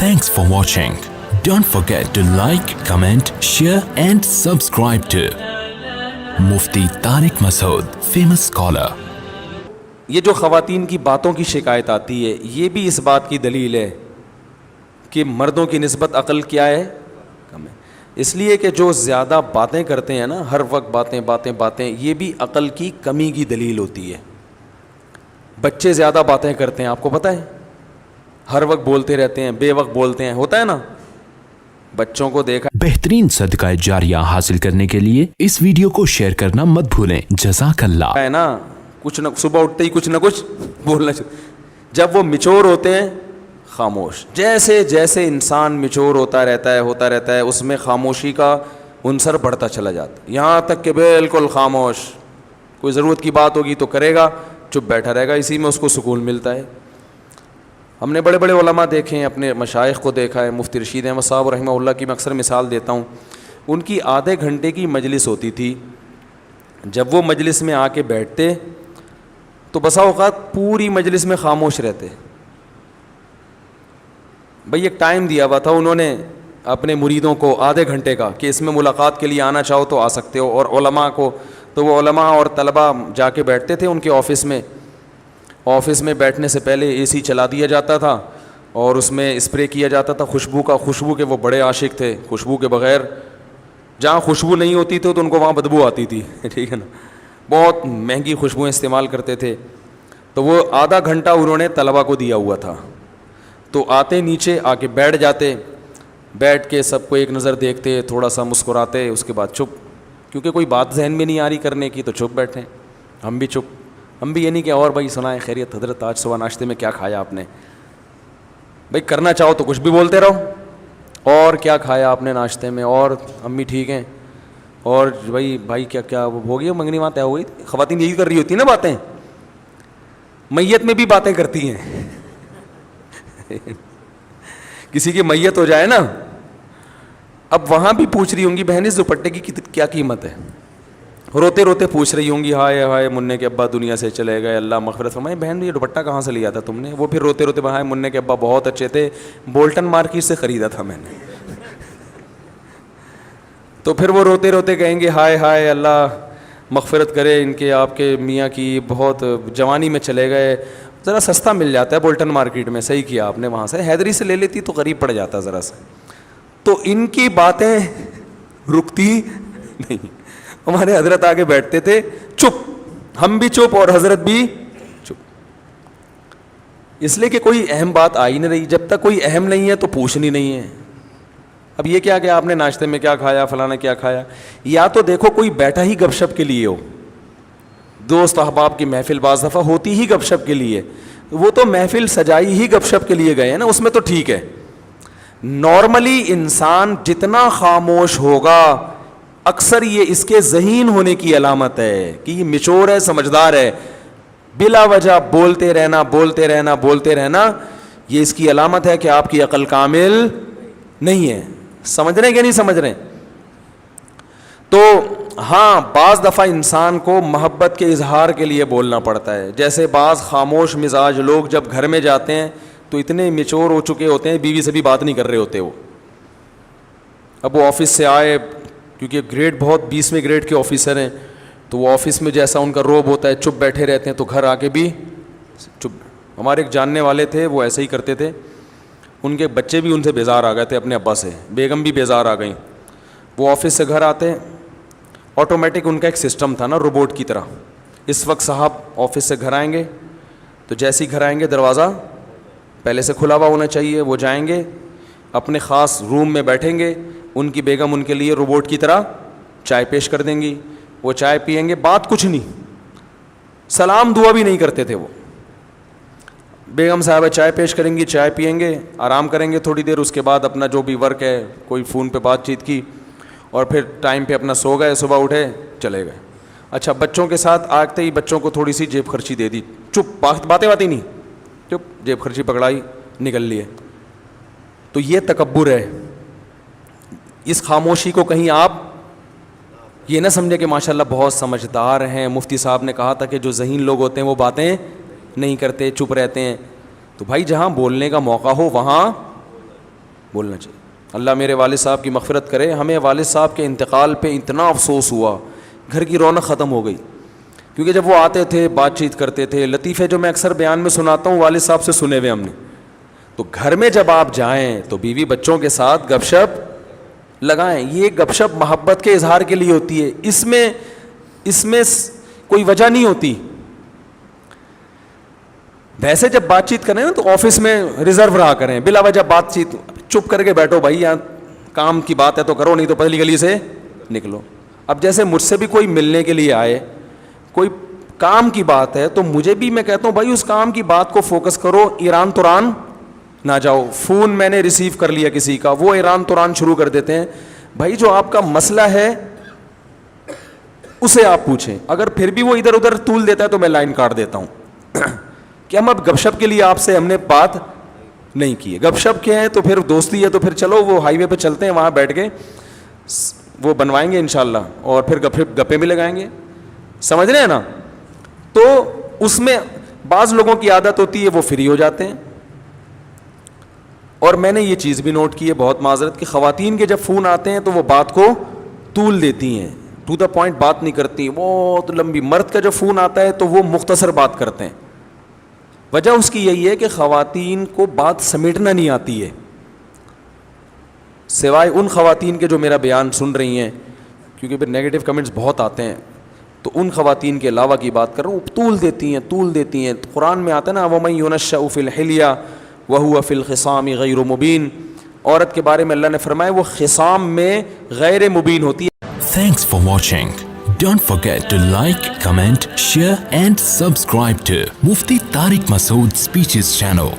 Thanks for watching. Don't forget to like, comment, share and subscribe to Mufti Tariq Masood, famous scholar. یہ جو خواتین کی باتوں کی شکایت آتی ہے یہ بھی اس بات کی دلیل ہے کہ مردوں کی نسبت عقل کیا ہے؟ کم ہے. اس لیے کہ جو زیادہ باتیں کرتے ہیں نا، ہر وقت باتیں باتیں باتیں، یہ بھی عقل کی کمی کی دلیل ہوتی ہے. بچے زیادہ باتیں کرتے ہیں، آپ کو پتہ ہے، ہر وقت بولتے رہتے ہیں، بے وقت بولتے ہیں، ہوتا ہے نا. بچوں کو دیکھا. بہترین صدقہ جاریہ حاصل کرنے کے لیے اس ویڈیو کو شیئر کرنا مت بھولیں. جزاک اللہ. ہے نا، کچھ نہ صبح اٹھتے ہی کچھ نہ کچھ بولنا چاہیے. جب وہ میچور ہوتے ہیں خاموش. جیسے جیسے انسان میچور ہوتا رہتا ہے اس میں خاموشی کا عنصر بڑھتا چلا جاتا ہے، یہاں تک کہ بالکل خاموش. کوئی ضرورت کی بات ہوگی تو کرے گا، چپ بیٹھا رہے گا، اسی میں اس کو سکون ملتا ہے. ہم نے بڑے بڑے علماء دیکھے ہیں، اپنے مشائخ کو دیکھا ہے. مفتی رشید احمد صاحب رحمہ اللہ کی میں اکثر مثال دیتا ہوں. ان کی آدھے گھنٹے کی مجلس ہوتی تھی. جب وہ مجلس میں آ کے بیٹھتے تو بسا اوقات پوری مجلس میں خاموش رہتے. بھئی ایک ٹائم دیا ہوا تھا انہوں نے اپنے مریدوں کو آدھے گھنٹے کا کہ اس میں ملاقات کے لیے آنا چاہو تو آ سکتے ہو. اور علماء کو تو وہ علماء اور طلباء جا کے بیٹھتے تھے ان کے آفس میں. آفس میں بیٹھنے سے پہلے اے سی چلا دیا جاتا تھا اور اس میں اسپرے کیا جاتا تھا خوشبو کا. خوشبو کے وہ بڑے عاشق تھے. خوشبو کے بغیر جہاں خوشبو نہیں ہوتی تھی تو ان کو وہاں بدبو آتی تھی. ٹھیک ہے نا، بہت مہنگی خوشبوئیں استعمال کرتے تھے. تو وہ آدھا گھنٹہ انہوں نے طلباء کو دیا ہوا تھا. تو آتے نیچے آ کے بیٹھ جاتے، بیٹھ کے سب کو ایک نظر دیکھتے، تھوڑا سا مسکراتے، اس کے بعد چپ. کیونکہ کوئی بات ذہن میں نہیں آ رہی کرنے کی تو چپ بیٹھیں. ہم بھی چپ. ہم بھی یہ نہیں کہ اور بھائی سنائیں خیریت حضرت آج صبح ناشتے میں کیا کھایا آپ نے. بھائی کرنا چاہو تو کچھ بھی بولتے رہو. اور کیا کھایا آپ نے ناشتے میں، اور امی ٹھیک ہیں، اور بھائی کیا وہ ہو گئی منگنی وہاں طے ہو گئی. خواتین یہی کر رہی ہوتی ہیں نا باتیں. میت میں بھی باتیں کرتی ہیں. کسی کی میت ہو جائے نا، اب وہاں بھی پوچھ رہی ہوں گی بہن اس دوپٹے کی کیا قیمت ہے. روتے روتے پوچھ رہی ہوں گی ہائے ہائے منع کے ابا دنیا سے چلے گئے اللہ مغفرت فرمائے. بہن یہ دوپٹہ کہاں سے لیا تھا تم نے؟ وہ پھر روتے روتے ہائے منع کے ابا بہت اچھے تھے، بولٹن مارکیٹ سے خریدا تھا میں نے. تو پھر وہ روتے روتے کہیں گے ہائے ہائے اللہ مغفرت کرے ان کے آپ کے میاں کی، بہت جوانی میں چلے گئے. ذرا سستا مل جاتا ہے بولٹن مارکیٹ میں. صحیح کیا آپ نے، وہاں سے حیدری سے لے لیتی تو قریب پڑ جاتا ذرا سا. تو ان کی باتیں رکتی نہیں. ہمارے حضرت آگے بیٹھتے تھے چپ، ہم بھی چپ اور حضرت بھی چپ. اس لیے کہ کوئی اہم بات آئی نہیں رہی. جب تک کوئی اہم نہیں ہے تو پوچھنی نہیں ہے. اب یہ کیا کہ آپ نے ناشتے میں کیا کھایا، فلانا کیا کھایا. یا تو دیکھو کوئی بیٹھا ہی گپ شپ کے لیے ہو. دوست احباب کی محفل بعض دفعہ ہوتی ہی گپ شپ کے لیے. وہ تو محفل سجائی ہی گپ شپ کے لیے گئے ہیں نا، اس میں تو ٹھیک ہے. نارملی انسان جتنا خاموش ہوگا اکثر یہ اس کے ذہین ہونے کی علامت ہے کہ یہ میچور ہے، سمجھدار ہے. بلا وجہ بولتے رہنا یہ اس کی علامت ہے کہ آپ کی عقل کامل نہیں ہے. سمجھ رہے ہیں کہ نہیں سمجھ رہے ہیں؟ تو ہاں بعض دفعہ انسان کو محبت کے اظہار کے لیے بولنا پڑتا ہے. جیسے بعض خاموش مزاج لوگ جب گھر میں جاتے ہیں تو اتنے میچور ہو چکے ہوتے ہیں، بیوی سے بھی بات نہیں کر رہے ہوتے. وہ اب وہ آفس سے آئے، کیونکہ گریڈ بہت 20ویں گریڈ کے آفیسر ہیں، تو وہ آفس میں جیسا ان کا روب ہوتا ہے چپ بیٹھے رہتے ہیں، تو گھر آ کے بھی چپ. ہمارے ایک جاننے والے تھے وہ ایسے ہی کرتے تھے. ان کے بچے بھی ان سے بیزار آ گئے تھے اپنے ابا سے، بیگم بھی بیزار آ گئیں. وہ آفس سے گھر آتے، آٹومیٹک ان کا ایک سسٹم تھا نا روبوٹ کی طرح. اس وقت صاحب آفس سے گھر آئیں گے تو جیسے ہی گھر آئیں گے دروازہ پہلے سے کھلا ہوا ہونا چاہیے. وہ جائیں گے اپنے خاص روم میں بیٹھیں گے، ان کی بیگم ان کے لیے روبوٹ کی طرح چائے پیش کر دیں گی. وہ چائے پئیں گے، بات کچھ نہیں، سلام دعا بھی نہیں کرتے تھے. وہ بیگم صاحبہ چائے پیش کریں گی، چائے پئیں گے، آرام کریں گے تھوڑی دیر. اس کے بعد اپنا جو بھی ورک ہے، کوئی فون پہ بات چیت کی اور پھر ٹائم پہ اپنا سو گئے، صبح اٹھے چلے گئے. اچھا بچوں کے ساتھ آتے ہی بچوں کو تھوڑی سی جیب خرچی دے دی، چپ، باتیں نہیں، چپ، جیب خرچی پکڑائی نکل لیے. تو یہ تکبر ہے. اس خاموشی کو کہیں آپ یہ نہ سمجھے کہ ماشاءاللہ بہت سمجھدار ہیں. مفتی صاحب نے کہا تھا کہ جو ذہین لوگ ہوتے ہیں وہ باتیں نہیں کرتے، چپ رہتے ہیں. تو بھائی جہاں بولنے کا موقع ہو وہاں بولنا چاہیے. اللہ میرے والد صاحب کی مغفرت کرے. ہمیں والد صاحب کے انتقال پہ اتنا افسوس ہوا, گھر کی رونق ختم ہو گئی, کیونکہ جب وہ آتے تھے بات چیت کرتے تھے. لطیفے جو میں اکثر بیان میں سناتا ہوں والد صاحب سے سنے ہوئے ہم نے. تو گھر میں جب آپ جائیں تو بیوی بچوں کے ساتھ گپ شپ لگائیں. یہ گپ شپ محبت کے اظہار کے لیے ہوتی ہے, اس میں کوئی وجہ نہیں ہوتی. ویسے جب بات چیت کریں نا تو آفس میں ریزرو رہا کریں, بلا وجہ بات چیت چپ کر کے بیٹھو بھائی, یہاں کام کی بات ہے تو کرو, نہیں تو پتلی گلی سے نکلو. اب جیسے مجھ سے بھی کوئی ملنے کے لیے آئے, کوئی کام کی بات ہے, تو مجھے بھی میں کہتا ہوں بھائی اس کام کی بات کو فوکس کرو, ایران توران نہ جاؤ. فون میں نے ریسیو کر لیا کسی کا, وہ ایران توران شروع کر دیتے ہیں. بھائی جو آپ کا مسئلہ ہے اسے آپ پوچھیں, اگر پھر بھی وہ ادھر ادھر طول دیتا ہے تو میں لائن کاٹ دیتا ہوں کہ ہم اب گپ شپ کے لیے آپ سے ہم نے بات نہیں کی ہے. گپ شپ کیا ہے تو پھر دوستی ہے, تو پھر چلو وہ ہائی وے پہ چلتے ہیں, وہاں بیٹھ کے وہ بنوائیں گے انشاءاللہ, اور پھر گپے بھی لگائیں گے. سمجھ رہے ہیں نا. تو اس میں بعض لوگوں کی عادت ہوتی ہے وہ فری ہو جاتے ہیں. اور میں نے یہ چیز بھی نوٹ کی ہے, بہت معذرت, کہ خواتین کے جب فون آتے ہیں تو وہ بات کو طول دیتی ہیں, ٹو دا پوائنٹ بات نہیں کرتی, بہت لمبی. مرد کا جب فون آتا ہے تو وہ مختصر بات کرتے ہیں. وجہ اس کی یہی ہے کہ خواتین کو بات سمیٹنا نہیں آتی ہے, سوائے ان خواتین کے جو میرا بیان سن رہی ہیں, کیونکہ پھر نیگیٹو کمنٹس بہت آتے ہیں. تو ان خواتین کے علاوہ کی بات کر رہا ہوں, طول دیتی ہیں. قرآن میں آتا ہے نا, وَمَن يُنَشَّأُ فِي الْحِلْيَةِ وَهُوَ فِي الْخِصَامِ غَيْرُ مُبِينٍ. عورت کے بارے میں اللہ نے فرمایا وہ خصام میں غیر مبین ہوتی ہے. Thanks for watching. Don't forget to like, comment, share and subscribe to Mufti Tariq Masood Speeches channel.